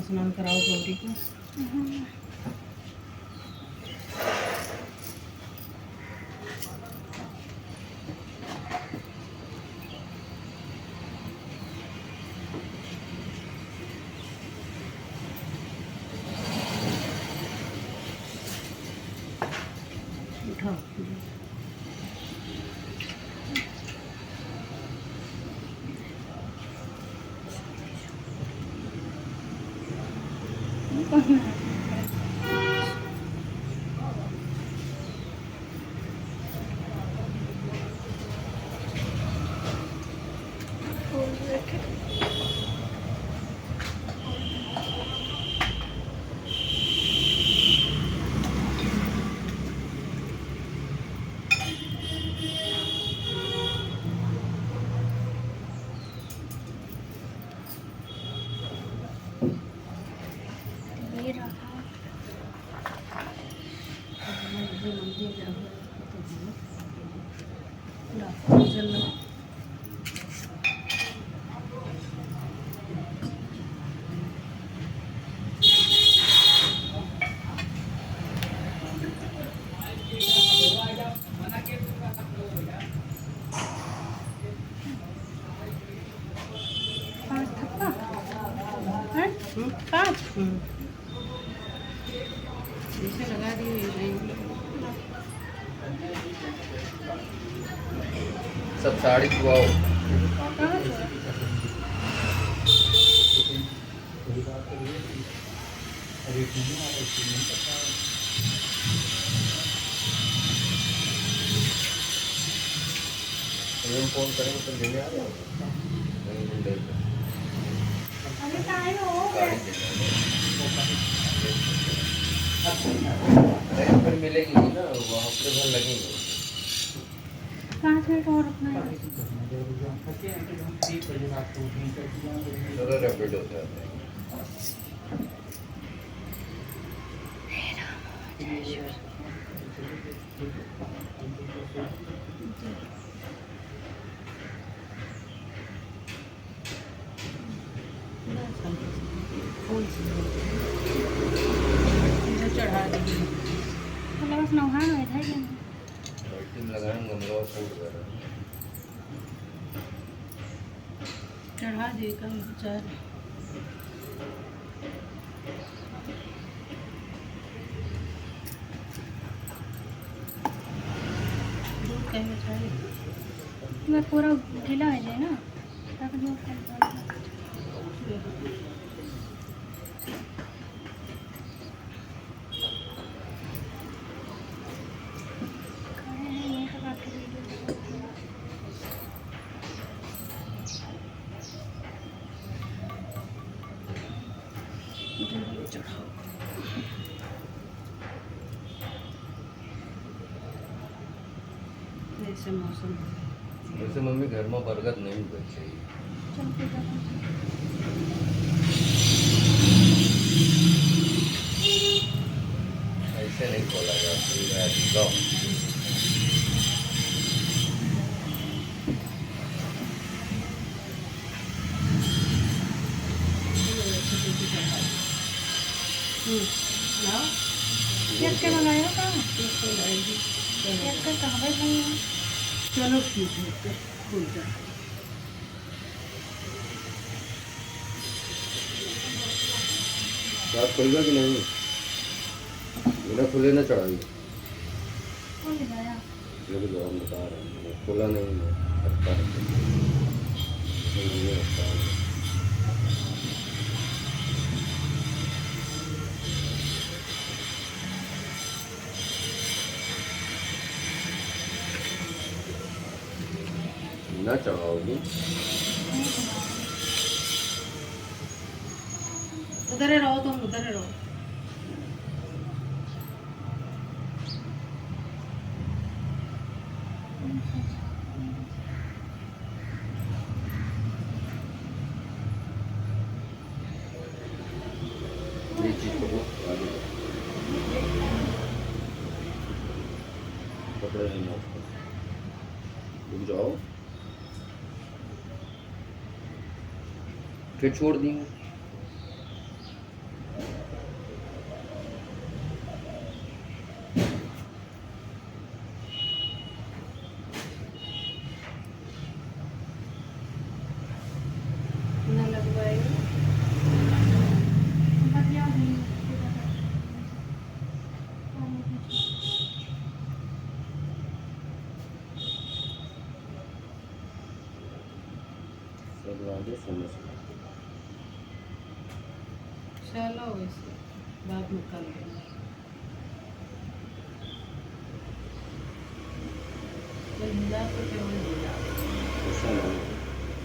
स्नान कराओ गौरी को। उठाओ इसे लगा दिए सब साड़ी धुआओ। फोन करेंगे तो लेने आ रहे हो? नहीं ले लो। अरे फिर मिलेगी नहीं ना, वो हफ्ते भर लगेंगे। 5 मिनट और रुकना है। चलो रैपिड हो जाता है। चढ़ा देंगे मतलब बस नौहान हुए थे क्या? टीम लगाएंगे गमला फूट कर चढ़ा देगा चार दूध कहीं चाहिए मैं पूरा गीला है जाए ना तब जो चढ़ाओ। ऐसे मौसम वैसे मम्मी घर में बरगद नहीं उगनी चाहिए। ऐसे नहीं खोला जाता। मंगाया था कहाँ पे भाई है? चलो ठीक है खुल जाए। बात खुलेगा कि नहीं? बिना खुले ना चढ़ाई। कौन ले आया? लेकिन जो हम बता रहे हैं खुला नहीं है, रखता है ना चढ़ाओगी। उधर ही रहो तुम, उधर ही रहो। ये चीज को कपड़े नहीं माफ रुक जाओ, फिर छोड़ देंगे। चलवा दे समझ चलो वैसे बाद में कर लेंगे। तो हिला तो क्यों नहीं हिला? ऐसा नहीं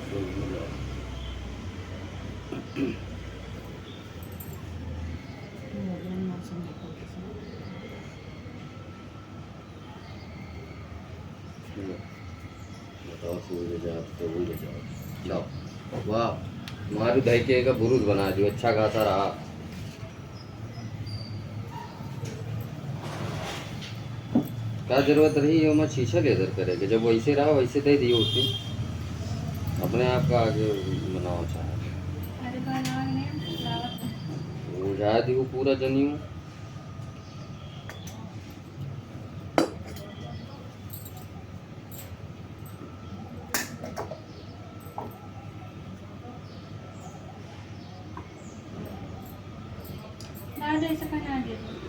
तो मिला मॉडर्न मौसम देखो कैसा। बताओ सूर्य जाओ तो वो ले जाओ जाओ। वाह मारू धैके का बुरुज बना दियो अच्छा खासा रहा। क्या जरूरत रही है मैं शीशा लेदर करेगा जब वैसे रहा वैसे दे दियो उसने अपने आप का आगे बनाओ चाहे अरे बाल आग नहीं लावत वो जा दी वो पूरा जनियो दादा ऐसा करना दे दो।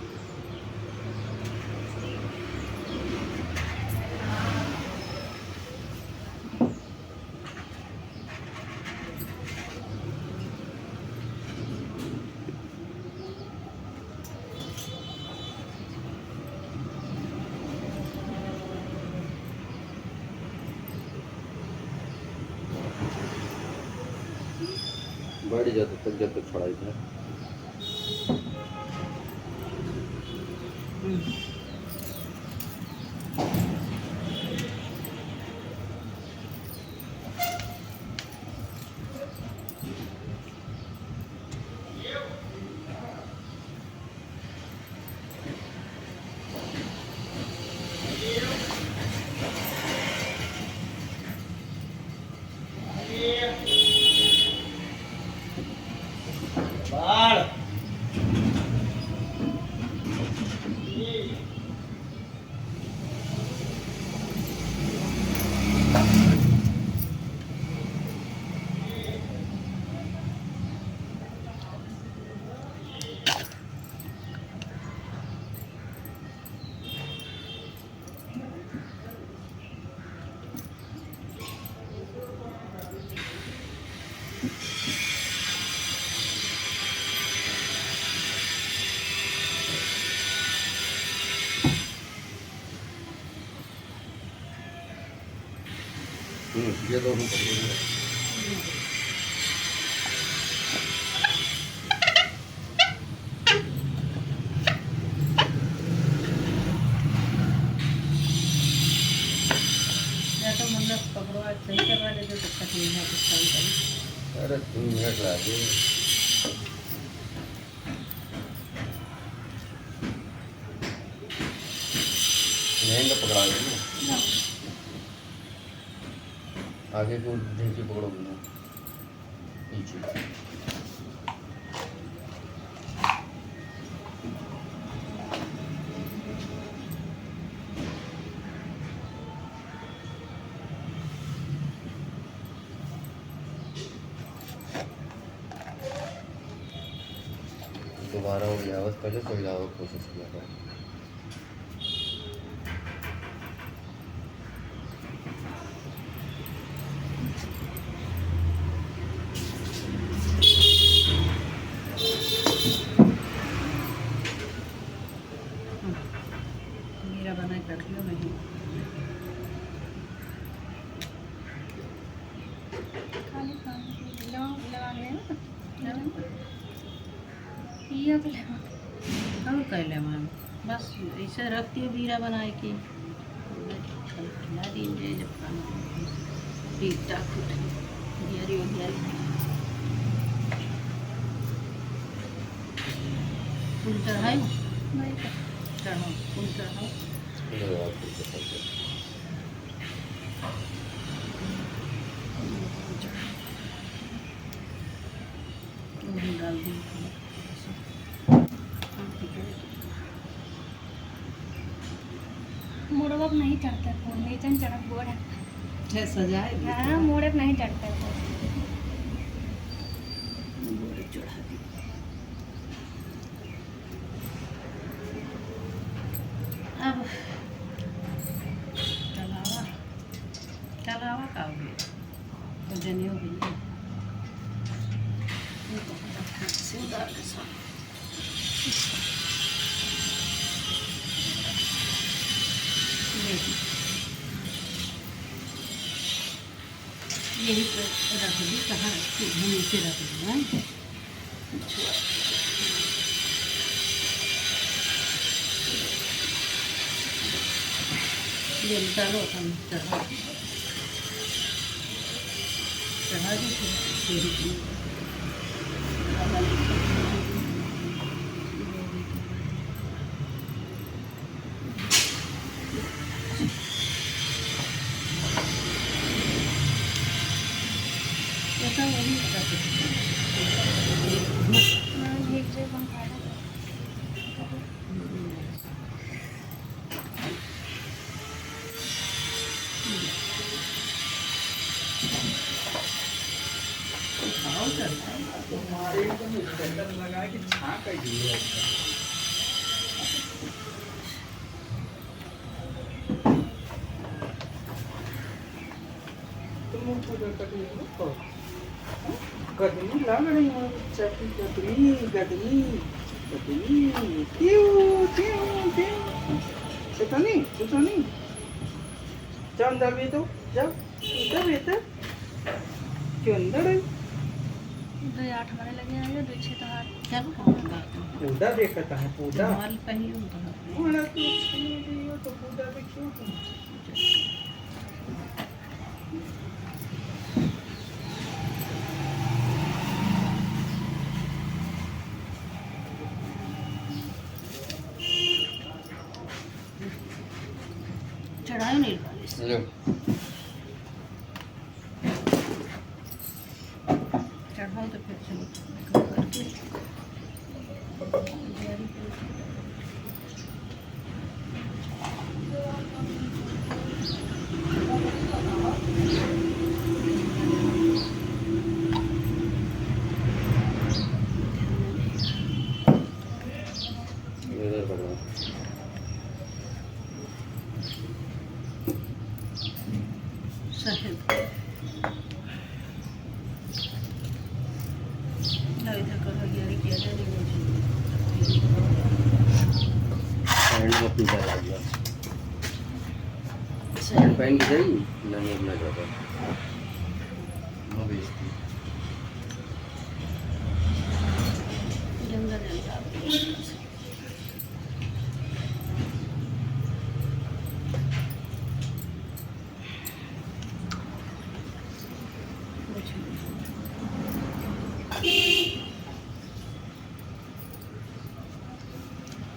बढ़ जाता तक जब तक छड़ाई था ये दोनों पकड़ो या तो मतलब पकड़ो आज सही करवा लेते तो दिक्कत नहीं है कुछ सही करें। अरे 3 मिनट लगे नहीं तो पकड़ा देंगे ना आगे को ढेंची पकड़ोगे ना पीछे दोबारा हो गया बस पहले समझाओ कोशिश किया करो मेरा बना कर दियो नहीं खाली खाने लगाने हैं पिया तो लगा हम कर ले मैम बस ऐसे रखती हूँ बीरा बनाए कि खिला दीजिए जब खाना ठीक ठाक बिहारी हो बिहारी फूल चढ़ाई नहीं तो चढ़ाओ फूल चढ़ाओ धन्यवाद तुमको सबको। डाल दी मोड़वा पे नहीं चढ़ता है फोन नीचे चढ़ा बोर्ड है सजाए दी हाँ मोड़े पे नहीं चढ़ता है फोन बोरे चढ़ा दी अब चलावा चलावा का हो गया तो जने हो गई से उतार के साथ यही रख दी, कहाँ रखी नीचे रख दी है। ये निकालो, हम चढ़ा दी फिर ऐसा वही एक जगह हम खा रहे खाओ चलता है। लगा के छाक दिए तुम पूजा कटनी गदनी लग रही हो चटनी गदनी गदनी गदनी क्यों क्यों क्यों सुतनी सुतनी जाओ अंदर भी तो जाओ इधर इधर क्यों अंदर है 2-8 हमारे लगे आएंगे 2-6 तो हाथ चल खाओ पूजा देखता है पूजा हमारी पहली होता है। हमारा तो छीन दियो तो पूजा भी क्यों तुम चढ़ाओ नहीं वाले से। लो चढ़ाओ तो फिर चलो करके तैयारी करो। इधर पकड़ो। साहेब लो इधर करो, तैयारी किया जाए पैंट में पीछा लग गया। सही पहन के जाइए नहीं अपना जाता मैं बेचती गंगा जल का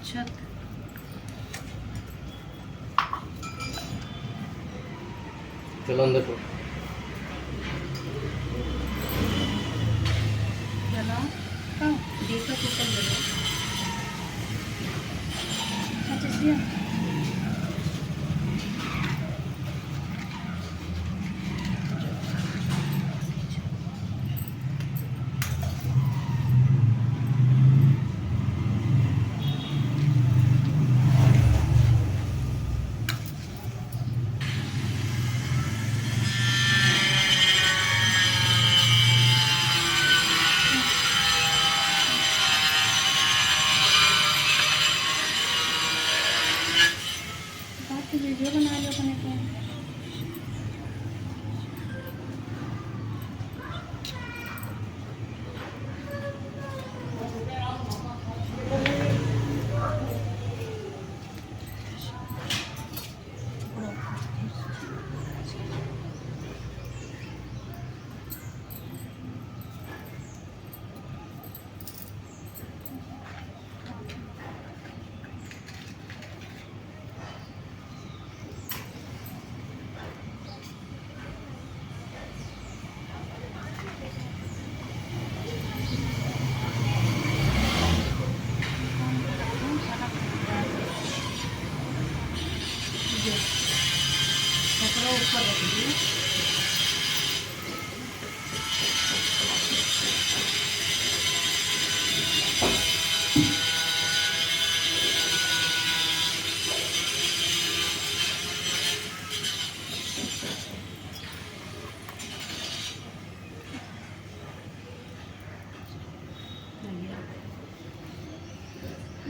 छत चलो अंदर तो जलाओ, कहाँ दीपक ऊपर जलाओ। अच्छा दिया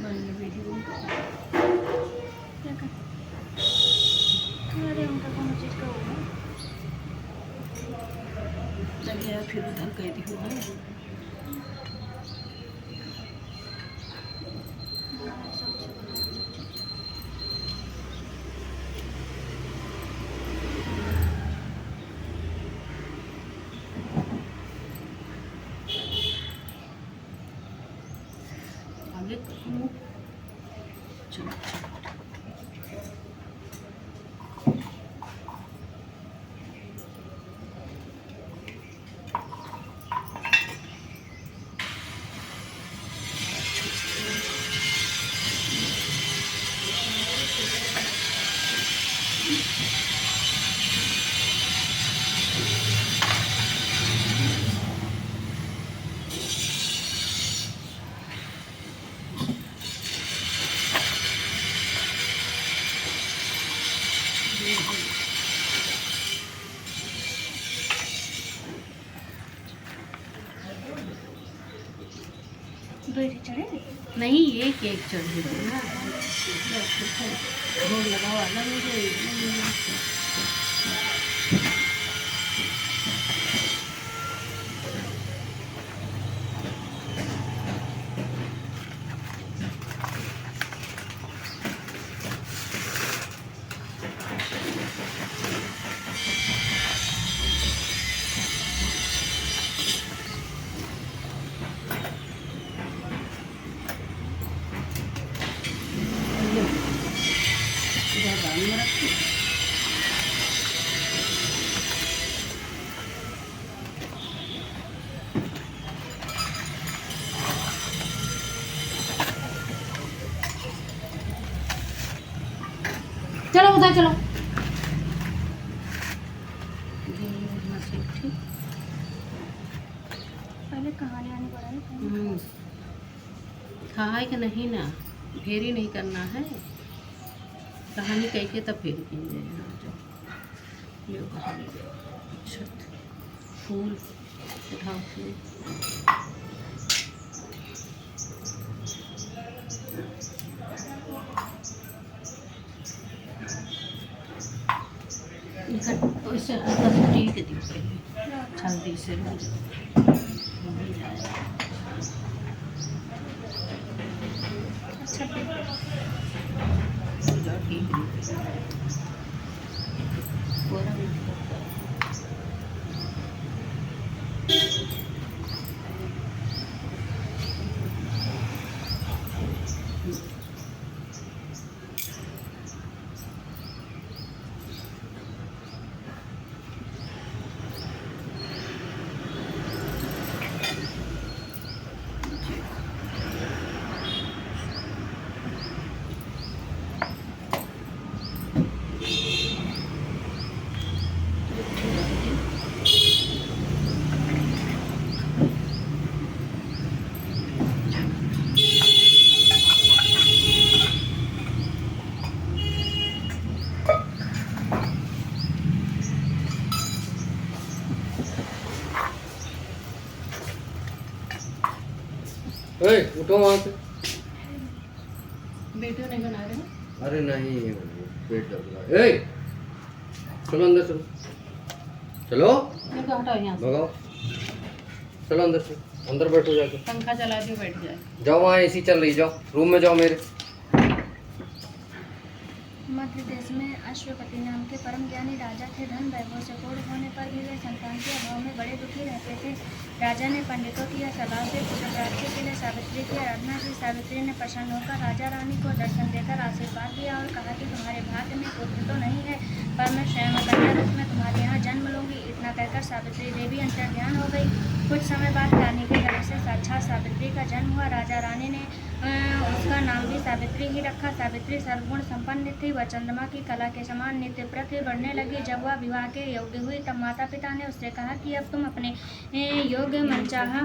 बनने वीडियो क्या कर अरे उनका कौन चीज़ का होगा लग गया फिर उधर कह दी हुआ है। आगे करूँ चलो दो ही चढ़े नहीं ये केक चढ़े थे ना भोग लगा हुआ ना मुझे इधर बाल में रखी चलो उधर चलो ठीक पहले कहानी आने पड़ा है हाँ है कि नहीं ना फेरी नहीं करना है कहानी कह के तब फेरी की जाए ये कहानी छत फूल उठाओ फूल वैसे हल्का सा टी के दी पहले हल्दी से हो जाए अच्छा पूरा उठो वहाँ से। वीडियो नहीं बना रहे हैं अरे नहीं पेट दर्द रहा है। चलो अंदर चलो चलो मेरे को हटाओ यहाँ से भगाओ चलो अंदर से अंदर बैठो जाके पंखा चला दियो बैठ जाए जाओ वहाँ एसी चल रही जाओ रूम में जाओ मेरे। मध्य देश में अश्वपति नाम के परम ज्ञानी राजा थे। धन वैभव से पूर्ण होने पर भी वे संतान के अभाव में बड़े दुखी रहते थे। राजा ने पंडितों की यह सलाह से पुत्र प्राप्ति के लिए सावित्री की आराधना की। सावित्री ने प्रसन्न होकर राजा रानी को दर्शन देकर आशीर्वाद दिया और कहा कि तुम्हारे भाग्य में पुत्र तो नहीं है पर मैं स्वयं कन्या रूप में तुम्हारे यहाँ जन्म लूंगी। इतना कहकर सावित्री देवी अंतर्ध्यान हो गई। कुछ समय बाद रानी के गर्भ से साक्षात सावित्री का जन्म हुआ। राजा रानी ने उसका नाम भी सावित्री ही रखा। सावित्री सर्वगुण संपन्न थी। वह चंद्रमा की कला के समान नित्य प्रति बढ़ने लगी। जब वह विवाह के योग्य हुई तब माता पिता ने उससे कहा कि अब तुम अपने योग्य मनचाहा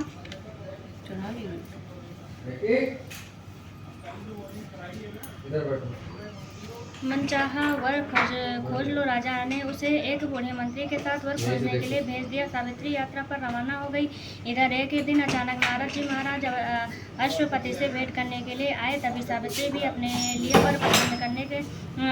चढ़ा लियो इधर बैठो मनचाहा वर खोज लो। राजा ने उसे एक बूढ़े मंत्री के साथ वर खोजने के लिए भेज दिया। सावित्री यात्रा पर रवाना हो गई। इधर एक दिन अचानक नारद जी महाराज अश्वपति से भेंट करने के लिए आए। तभी सावित्री भी अपने लिए वर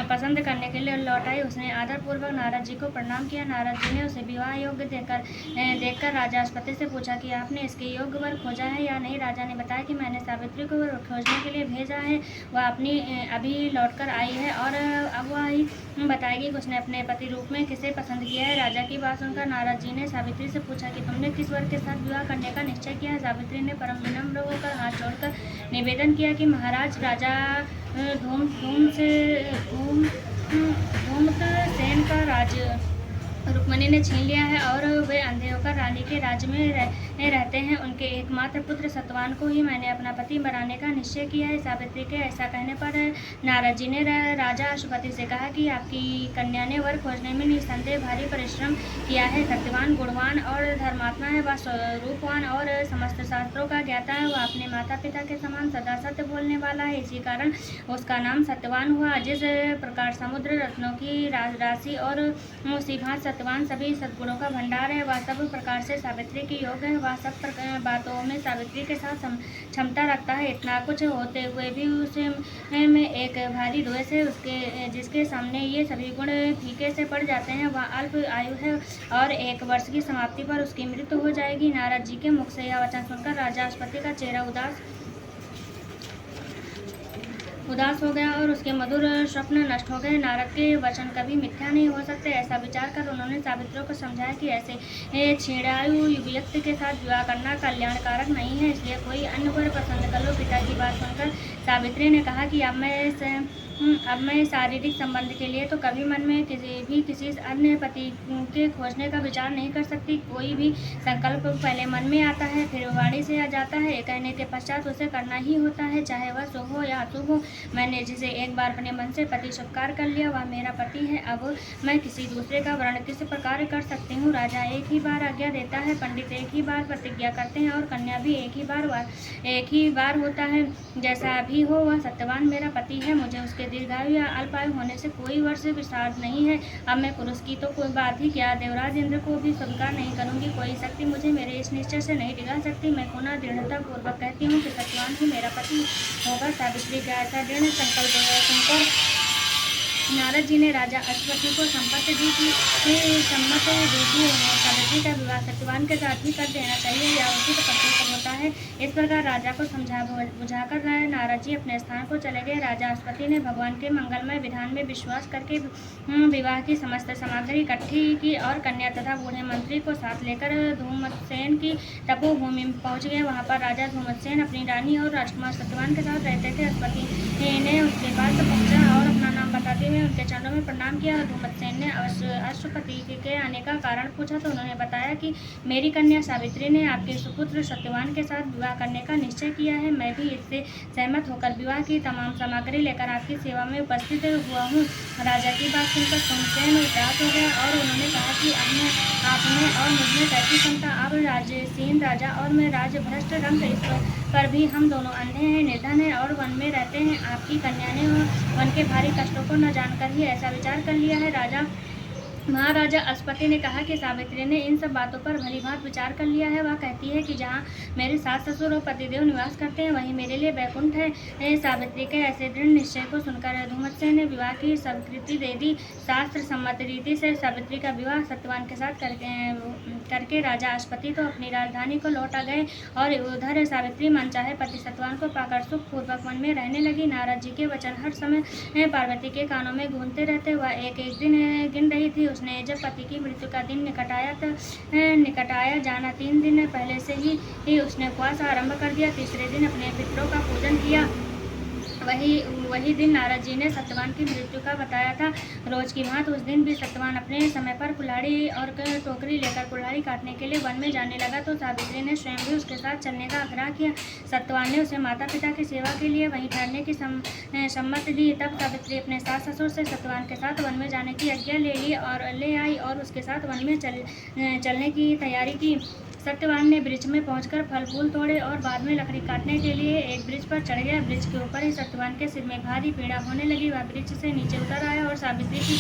पसंद करने के लिए लौट आई। उसने आदरपूर्वक नारद जी को प्रणाम किया। नारद जी ने उसे विवाह योग्य देखकर राजा अश्वपति से पूछा कि आपने इसके योग्य वर खोजा है या नहीं। राजा ने बताया कि मैंने सावित्री को वर खोजने के लिए भेजा है। वह अभी लौटकर आई है और अब वह बताएगी कि उसने अपने पति रूप में किसे पसंद किया है। राजा की बात सुनकर नारद जी ने सावित्री से पूछा कि तुमने किस वर के साथ विवाह करने का निश्चय किया है। सावित्री ने परम विनम्र होकर हाथ जोड़कर निवेदन किया कि महाराज, राजा धूमसेन का राज रुक्मिणी ने छीन लिया है और वे अंधे होकर रानी के राज्य में रहते हैं। उनके एकमात्र पुत्र सत्यवान को ही मैंने अपना पति बनाने का निश्चय किया है। सावित्री के ऐसा कहने पर नारद जी ने राजा अश्वपति से कहा कि आपकी कन्या ने वर खोजने में निस्संदेह भारी परिश्रम किया है। सत्यवान गुणवान और धर्मात्मा है। वह रूपवान और समस्त शास्त्रों का ज्ञाता है। वह अपने माता पिता के समान सदा सत्य बोलने वाला है। इसी कारण उसका नाम सत्यवान हुआ। जिस प्रकार समुद्र रत्नों की राशि और उसी भांति सत्यवान सभी सद्गुणों का भंडार है, वह सब प्रकार से सावित्री की योग है। वह सब बातों में सावित्री के साथ क्षमता रखता है। इतना कुछ होते हुए भी उसे में एक भारी द्वेष है। जिसके सामने ये सभी गुण फीके से पड़ जाते हैं। वह अल्प आयु है और 1 वर्ष की समाप्ति पर उसकी मृत्यु हो जाएगी। नारद जी के मुख से यह वचन सुनकर राजा अश्वपति का चेहरा उदास हो गया और उसके मधुर स्वप्न नष्ट हो गए। नारद के वचन कभी मिथ्या नहीं हो सकते, ऐसा विचार कर उन्होंने सावित्री को समझाया कि ऐसे क्षीणायु व्यक्ति के साथ विवाह करना कल्याणकारक नहीं है, इसलिए कोई अन्य वर पसंद कर लो। पिता की बात सुनकर सावित्री ने कहा कि अब मैं शारीरिक संबंध के लिए तो कभी मन में किसी अन्य पति के खोजने का विचार नहीं कर सकती। कोई भी संकल्प पहले मन में आता है, फिर वाणी से आ जाता है। कहने के पश्चात उसे करना ही होता है, चाहे वह शुभ हो या अशुभ हो। मैंने जिसे एक बार अपने मन से पति स्वीकार कर लिया, वह मेरा पति है। अब मैं किसी दूसरे का वर्ण किस प्रकार कर सकती हूँ। राजा एक ही बार आज्ञा देता है, पंडित एक ही बार प्रतिज्ञा करते हैं और कन्या भी एक ही बार होता है। जैसा भी हो, वह सत्यवान मेरा पति है। मुझे उसके दीर्घायु या अल्पायु होने से कोई वर्ष विषाद नहीं है। अब मैं पुरुष की तो कोई बात ही क्या, देवराज इंद्र को भी स्वीकार नहीं करूंगी। कोई शक्ति मुझे मेरे इस निश्चय से नहीं डिगा सकती। मैं पुनः दृढ़ता पूर्वक कहती हूँ कि सत्यवान ही मेरा पति होगा। सावित्री का ऐसा दृढ़ संकल्प सुनकर नारद जी ने राजा अश्वपति को सम्मति दी कि सावित्री का विवाह सत्यवान के साथ ही कर देना चाहिए, या उचित प्रतीत होता है। इस प्रकार राजा को समझा बुझाकर नारद जी अपने स्थान को चले गए। राजा अश्वपति ने भगवान के मंगलमय विधान में विश्वास करके विवाह की समस्त सामग्री इकट्ठी की और कन्या तथा बूढ़े मंत्री को साथ लेकर धूमसेन की तपोभूमि में पहुंच गए। वहां पर राजा धूमसेन अपनी रानी और राजकुमार सत्यवान के साथ रहते थे। अश्वपति ने उसके पास पहुंचा और अपना नाम बताते हुए उनके चरणों में प्रणाम किया। धूमसेन ने अश्वपति के आने का कारण पूछा तो उन्होंने बताया कि मेरी कन्या सावित्री ने आपके सुपुत्र सत्यवान के साथ विवाह करने का निश्चय किया है। मैं भी इससे सहमत होकर विवाह की तमाम सामग्री लेकर आपकी सेवा में उपस्थित हुआ हूँ। राजा की बात सुनकर धूमसेन उदास हो गया और उन्होंने कहा कि आपने और मुझमें कैसी क्षमता। आप राजसेन राजा और मैं राजभ्रष्ट रंग, इस पर भी हम दोनों अंधे हैं, निर्धन हैं और वन में रहते हैं। आपकी कन्या ने वन के भारी कष्टों को न जानकर ही ऐसा विचार कर लिया है। महाराजा अश्वपति ने कहा कि सावित्री ने इन सब बातों पर भली भांति विचार कर लिया है। वह कहती है कि जहाँ मेरे सास ससुर और पतिदेव निवास करते हैं, वहीं मेरे लिए बैकुंठ है। सावित्री के ऐसे दृढ़ निश्चय को सुनकर धूमसेन ने विवाह की स्वीकृति दे दी। शास्त्र सम्मत रीति से सावित्री का विवाह सत्यवान के साथ करके राजा अश्वपति तो अपनी राजधानी को लौटा गए और उधर सावित्री मनचाहे पति सत्यवान को पाकर सुख पूर्वक वन में रहने लगी। नारद जी के वचन हर समय पार्वती के कानों में गूंजते रहते। वह एक दिन गिन रही थी। उसने जब पति की मृत्यु का दिन निकटाया जाना 3 दिन पहले से ही उसने उपवास आरंभ कर दिया। तीसरे दिन अपने पितरों का पूजन किया। वही दिन नारद जी ने सत्यवान की मृत्यु का बताया था। रोज की भांति उस दिन भी सत्यवान अपने समय पर कुल्हाड़ी और टोकरी लेकर कुल्हाड़ी काटने के लिए वन में जाने लगा तो सावित्री ने स्वयं भी उसके साथ चलने का आग्रह किया। सत्यवान ने उसे माता पिता की सेवा के लिए वहीं ठहरने की सम्मति दी। तब सावित्री अपने सास ससुर से सत्यवान के साथ वन में जाने की आज्ञा ले आई और उसके साथ वन में चलने की तैयारी की। सत्यवान ने वृक्ष में पहुंचकर फल फूल तोड़े और बाद में लकड़ी काटने के लिए एक वृक्ष पर चढ़ गया। वृक्ष के ऊपर ही सत्यवान के सिर में भारी पीड़ा होने लगी। वह वृक्ष से नीचे उतर आया और सावित्री की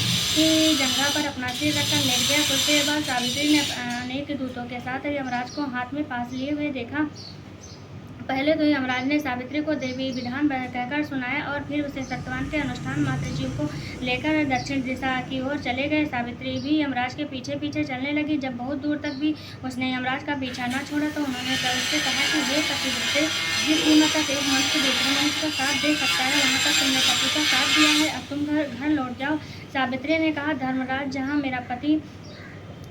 जंघा पर अपना सिर रखकर लेट गया। कुछ देर बाद सावित्री ने अनेक दूतों के साथ यमराज को हाथ में पास लिए हुए देखा। पहले तो यमराज ने सावित्री को देवी विधान कहकर सुनाया और फिर उसे सत्यवान के अनुष्ठान मातृजीव को लेकर दक्षिण दिशा की ओर चले गए। सावित्री भी यमराज के पीछे पीछे चलने लगी। जब बहुत दूर तक भी उसने यमराज का पीछा न छोड़ा तो उन्होंने उससे कहा कि हे पतिव्रते, जिस सीमा तक एक मनुष्य दूसरे मनुष्य का साथ दे सकता है वहाँ तक तुमने पति का साथ दिया है। अब तुम घर लौट जाओ। सावित्री ने कहा, धर्मराज, जहाँ मेरा पति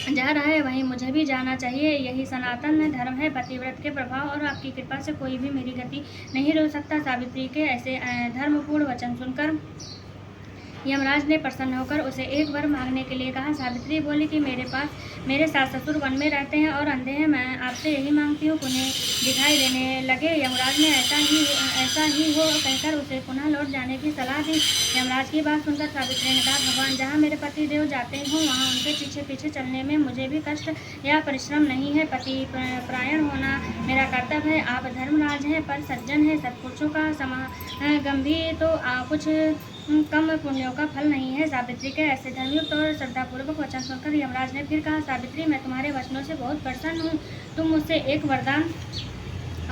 जा रहा है वहीं मुझे भी जाना चाहिए। यही सनातन धर्म है। पतिव्रत के प्रभाव और आपकी कृपा से कोई भी मेरी गति नहीं रोक सकता। सावित्री के ऐसे धर्मपूर्ण वचन सुनकर यमराज ने प्रसन्न होकर उसे एक वर मांगने के लिए कहा। सावित्री बोली कि मेरे सास ससुर वन में रहते हैं और अंधे हैं। मैं आपसे यही मांगती हूँ, उन्हें दिखाई देने लगे। यमराज ने ऐसा ही हो कहकर उसे पुनः लौट जाने की सलाह दी। यमराज की बात सुनकर सावित्री ने कहा, भगवान, जहाँ मेरे पति देव जाते हों वहाँ उनके पीछे पीछे चलने में मुझे भी कष्ट या परिश्रम नहीं है। पति परायण होना मेरा कर्तव्य है। आप धर्मराज हैं पर सज्जन हैं। सत्पुरुषों का समागम भी तो कुछ कम पुण्यों का फल नहीं है। सावित्री के ऐसे धर्मयुक्त और श्रद्धापूर्वक वचन सुनकर यमराज ने फिर कहा, सावित्री, मैं तुम्हारे वचनों से बहुत प्रसन्न हूँ। तुम मुझसे एक वरदान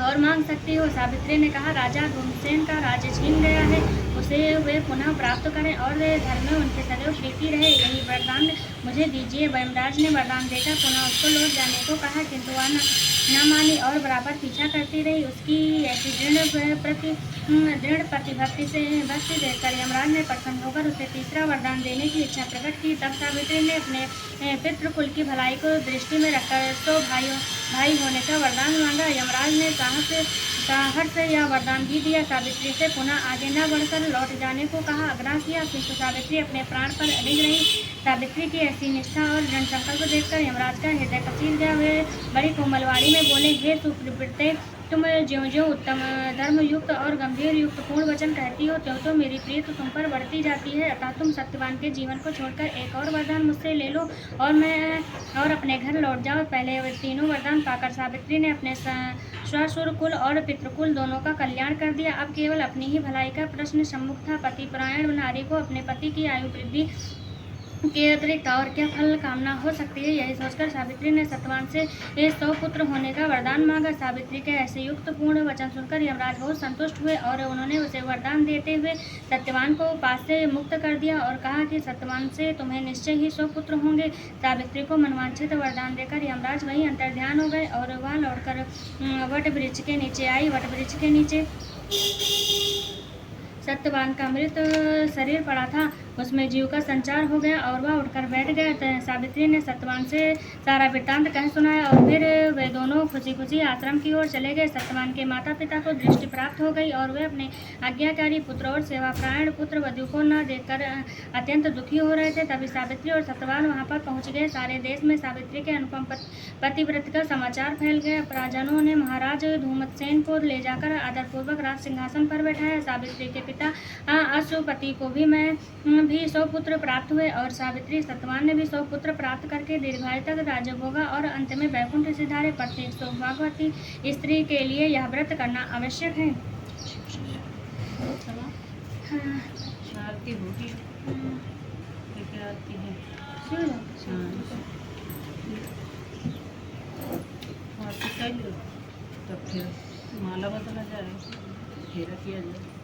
और मांग सकती हो। सावित्री ने कहा, राजा धूमसेन का राज्य छीन गया है, उसे वे पुनः प्राप्त करें और धर्म में उनके सदैव प्रीति रहे, यही वरदान मुझे दीजिए। यमराज ने वरदान देकर पुनः उसको लौट जाने को कहा, किंतु वह न मानी और बराबर पीछा करती रही। उसकी ऐसी दृढ़ प्रतिभक्ति से भक्ति देखकर यमराज ने प्रसन्न होकर उसे तीसरा वरदान देने की इच्छा प्रकट की। तब सावित्री ने अपने पितृकुल की भलाई को दृष्टि में रखकर तो भाई होने का वरदान मांगा। यमराज ने साहस से यह वरदान भी दिया। सावित्री से पुनः आगे न बढ़कर लौट जाने को कहा, आग्रह किया, किंतु सावित्री अपने प्राण पर अडिग रही। सावित्री की ऐसी निष्ठा और दृढ़ संकल्प देखकर यमराज का हृदय कसील गया। वे बड़ी कोमलवाणी में बोले, हे सुप्रवृत्ते, तुम ज्यों उत्तम धर्मयुक्त और गंभीर युक्त पूर्ण वचन कहती हो त्यों तो मेरी प्रीति तुम पर बढ़ती जाती है। अतः तुम सत्यवान के जीवन को छोड़कर एक और वरदान मुझसे ले लो और अपने घर लौट जाओ। पहले तीनों वरदान पाकर सावित्री ने अपने ससुर कुल और पितृकुल दोनों का कल्याण कर दिया। अब केवल अपनी ही भलाई का प्रश्न सम्मुख था। पति परायण नारी को अपने पति की आयु वृद्धि के अतिरिक्त और क्या फल कामना हो सकती है। यही सोचकर सावित्री ने सत्यवान से 100 पुत्र होने का वरदान मांगा। सावित्री के ऐसे युक्त पूर्ण वचन सुनकर यमराज बहुत संतुष्ट हुए और उन्होंने उसे वरदान देते हुए सत्यवान को पास से मुक्त कर दिया और कहा कि सत्यवान से तुम्हें निश्चय ही 100 पुत्र होंगे। सावित्री को मनवांछित वरदान देकर यमराज वहीं अंतर्ध्यान हो गए और वह लौटकर वट वृक्ष के नीचे आई। वट वृक्ष के नीचे सत्यवान का मृत शरीर पड़ा था, उसमें जीव का संचार हो गया और वह उठकर बैठ गया। सावित्री ने सत्यवान से सारा वृत्तांत कह सुनाया और फिर वे दोनों खुशी खुशी आश्रम की ओर चले गए। सत्यवान के माता पिता को दृष्टि प्राप्त हो गई और वे अपने आज्ञाकारी पुत्र और सेवापरायण पुत्र वधु को न देखकर अत्यंत दुखी हो रहे थे। तभी सावित्री और सत्यवान वहाँ पर पहुँच गए। सारे देश में सावित्री के अनुपम पतिव्रत का समाचार फैल गया। प्रजाजनों ने महाराज धूमसेन को ले जाकर आदरपूर्वक राज सिंहासन पर बैठाया। सावित्री के पिता अश्वपति को भी 100 पुत्र प्राप्त हुए और सावित्री सत्यवान ने भी 100 पुत्र प्राप्त करके दीर्घायु तक राज्य भोगा और अंत में वैकुंठ सिधारे। प्रत्येक सौभाग्यवती स्त्री के लिए यह व्रत करना आवश्यक है। आरती होगी लेकिन आरती है आरती कर लो तब फिर माला बदला जाए, फेरा किया जाए।